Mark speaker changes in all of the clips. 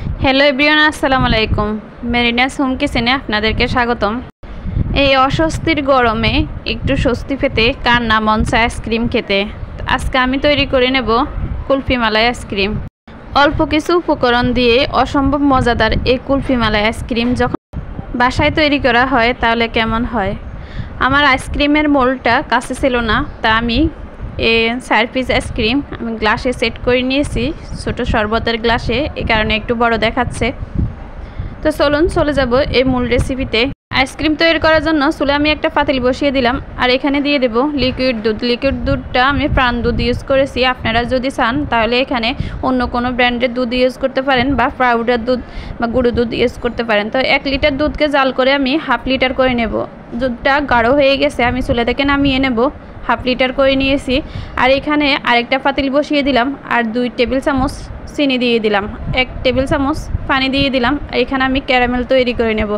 Speaker 1: Hello everyone, আসসালামু আলাইকুম। মেরিনাস home কিচেনে আপনাদেরকে স্বাগতম। এই অস্বস্তির গরমে একটু স্বস্তি পেতে কার না মন চায় আইসক্রিম খেতে। আজকে আমি তৈরি করে নেব কুলফি মালাই আইসক্রিম। অল্প কিছু উপকরণ দিয়ে অসম্ভব মজাদার এই কুলফি মালাই আইসক্রিম যখন বাসায় তৈরি করা হয় তাহলে কেমন হয়। আমার আইসক্রিমের মোল্ডটা কাছে ছিল না, তা আমি এই 4 পিস আইসক্রিম আমি গ্লাসে সেট করে নিয়েছি, ছোট শরবতের গ্লাসে, এই কারণে একটু বড় দেখাচ্ছে। তো চলুন চলে যাব এই মূল রেসিপিতে। আইসক্রিম তৈরি করার জন্য চুলে আমি একটা পাতিল বসিয়ে দিলাম, আর এখানে দিয়ে দেব লিকুইড দুধ। লিকুইড দুধটা আমি প্রাণ দুধ ইউজ করেছি। আপনারা যদি চান তাহলে এখানে অন্য কোনো ব্র্যান্ডের দুধ ইউজ করতে পারেন, বা পাউডার দুধ বা গুঁড়ো দুধ ইউজ করতে পারেন। তো 1 লিটার দুধকে জাল করে আমি 1/2 লিটার করে নেব। দুধটা গাঢ় হয়ে গেছে, আমি চুলা থেকে নামিয়ে নেব। 1/2 লিটার করে নিয়েছি। আর এখানে আরেকটা পাতিল বসিয়ে দিলাম, আর 2 টেবিল চামচ চিনি দিয়ে দিলাম, 1 টেবিল চামচ পানি দিয়ে দিলাম। আর এখানে আমি ক্যারামেল তৈরি করে নেব।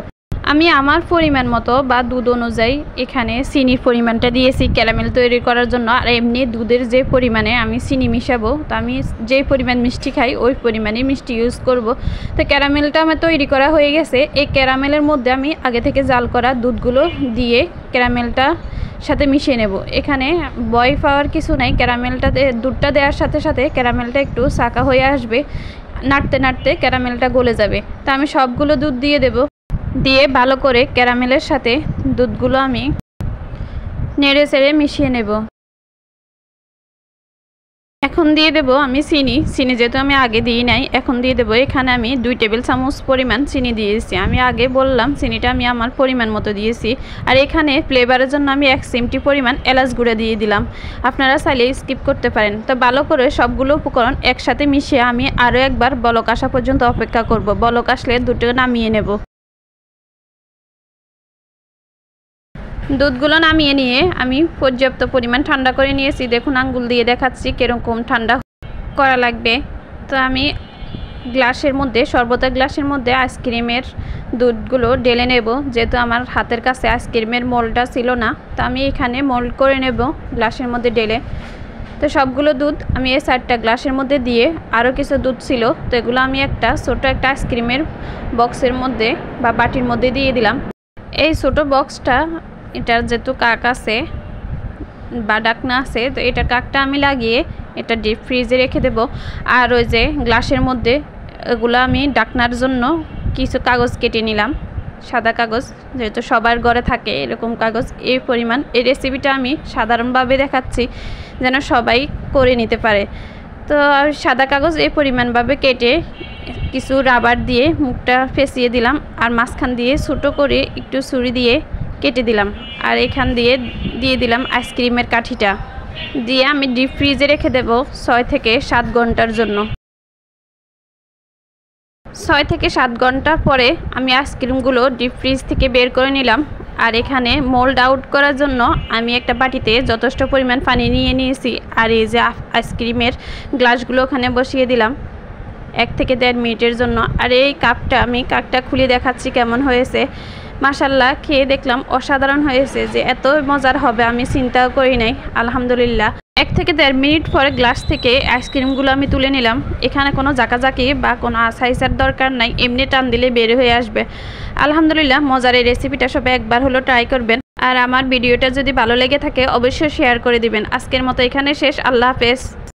Speaker 1: আমি আমার পরিমাণ মতো বা দুধ অনুযায়ী এখানে চিনির পরিমাণটা দিয়েছি ক্যারামেল তৈরি করার জন্য। আর এমনি দুধের যে পরিমাণে আমি চিনি মিশাবো, তো আমি যে পরিমাণ মিষ্টি খাই ওই পরিমাণে মিষ্টি ইউজ করব। তো ক্যারামেলটা আমার তৈরি করা হয়ে গেছে। এই ক্যারামেলের মধ্যে আমি আগে থেকে জাল করা দুধগুলো দিয়ে ক্যারামেলটা সাথে মিশিয়ে নেব। এখানে বয় পাওয়ার কিছু নাই, ক্যারামেলটা দুধটা দেওয়ার সাথে সাথে ক্যারামেলটা একটু সাকা হয়ে আসবে, নাড়তে নাড়তে ক্যারামেলটা গলে যাবে। তো আমি সবগুলো দুধ দিয়ে দেব, দিয়ে ভালো করে ক্যারামেলের সাথে দুধগুলো আমি নেড়ে চেড়ে মিশিয়ে নেব। এখন দিয়ে দেব আমি চিনি। যেহেতু আমি আগে দিই নাই, এখন দিয়ে দেব। এখানে আমি 2 টেবিল চামচ পরিমাণ চিনি দিয়েছি। আমি আগে বললাম চিনিটা আমি আমার পরিমাণ মতো দিয়েছি। আর এখানে ফ্লেভারের জন্য আমি 1 চিমটি পরিমাণ এলাচ গুঁড়া দিয়ে দিলাম। আপনারা চাইলে স্কিপ করতে পারেন। তো ভালো করে সবগুলো উপকরণ একসাথে মিশিয়ে আমি আরও একবার বলক আসা পর্যন্ত অপেক্ষা করব। বলক আসলে দুটো নামিয়ে নেব। দুধগুলো নামিয়ে নিয়ে আমি পর্যাপ্ত পরিমাণ ঠান্ডা করে নিয়েছি। দেখুন আঙ্গুল দিয়ে দেখাচ্ছি কীরকম ঠান্ডা করা লাগবে। তো আমি গ্লাসের মধ্যে, শরবতের গ্লাসের মধ্যে আইসক্রিমের দুধগুলো ঢেলে নেব। যেহেতু আমার হাতের কাছে আইসক্রিমের মোল্ডটা ছিল না, তো আমি এখানে মোল্ড করে নেব গ্লাসের মধ্যে ঢেলে। তো সবগুলো দুধ আমি এই 4টা গ্লাসের মধ্যে দিয়ে, আরও কিছু দুধ ছিল তো এগুলো আমি একটা ছোটো একটা আইসক্রিমের বক্সের মধ্যে বা বাটির মধ্যে দিয়ে দিলাম। এই ছোটো বক্সটা, এটার যেহেতু কাক আছে বা ডাকনা আছে, তো এটার কাকটা আমি লাগিয়ে এটা ডিপ ফ্রিজে রেখে দেব। আর ওই যে গ্লাসের মধ্যে এগুলো আমি ডাকনার জন্য কিছু কাগজ কেটে নিলাম, সাদা কাগজ, যেহেতু সবার ঘরে থাকে এরকম কাগজ। এই পরিমাণ, এই রেসিপিটা আমি সাধারণভাবে দেখাচ্ছি যেন সবাই করে নিতে পারে। তো সাদা কাগজ এই পরিমাণভাবে কেটে কিছু রাবার দিয়ে মুখটা ফেঁসিয়ে দিলাম, আর মাঝখান দিয়ে ছোটো করে একটু ছুরি দিয়ে কেটে দিলাম। আর এখান দিয়ে দিলাম আইসক্রিমের কাঠিটা, দিয়ে আমি ডিপ ফ্রিজে রেখে দেব 6 থেকে 7 ঘন্টার জন্য। 6 থেকে 7 ঘন্টার পরে আমি আইসক্রিমগুলো ডিপ ফ্রিজ থেকে বের করে নিলাম। আর এখানে মোল্ড আউট করার জন্য আমি একটা বাটিতে যথেষ্ট পরিমাণ পানি নিয়ে নিয়েছি। আর এই যে আইসক্রিমের গ্লাসগুলো ওখানে বসিয়ে দিলাম 1 থেকে 1.5 মিনিটের জন্য। আর এই কাকটা খুলে দেখাচ্ছি কেমন হয়েছে। মাশাল্লাহ, খেয়ে দেখলাম অসাধারণ হয়েছে। যে এত মজার হবে আমি চিন্তাও করি নাই। আলহামদুলিল্লাহ। 1 থেকে 1.5 মিনিট পরে গ্লাস থেকে আইসক্রিমগুলো আমি তুলে নিলাম। এখানে কোনো জাকাজাকি বা কোনো আসাইসার দরকার নাই, এমনি টান দিলে বের হয়ে আসবে। আলহামদুলিল্লাহ, মজার এই রেসিপিটা সবাই একবার হলো ট্রাই করবেন। আর আমার ভিডিওটা যদি ভালো লেগে থাকে অবশ্যই শেয়ার করে দিবেন। আজকের মতো এখানে শেষ। আল্লাহ হাফেজ।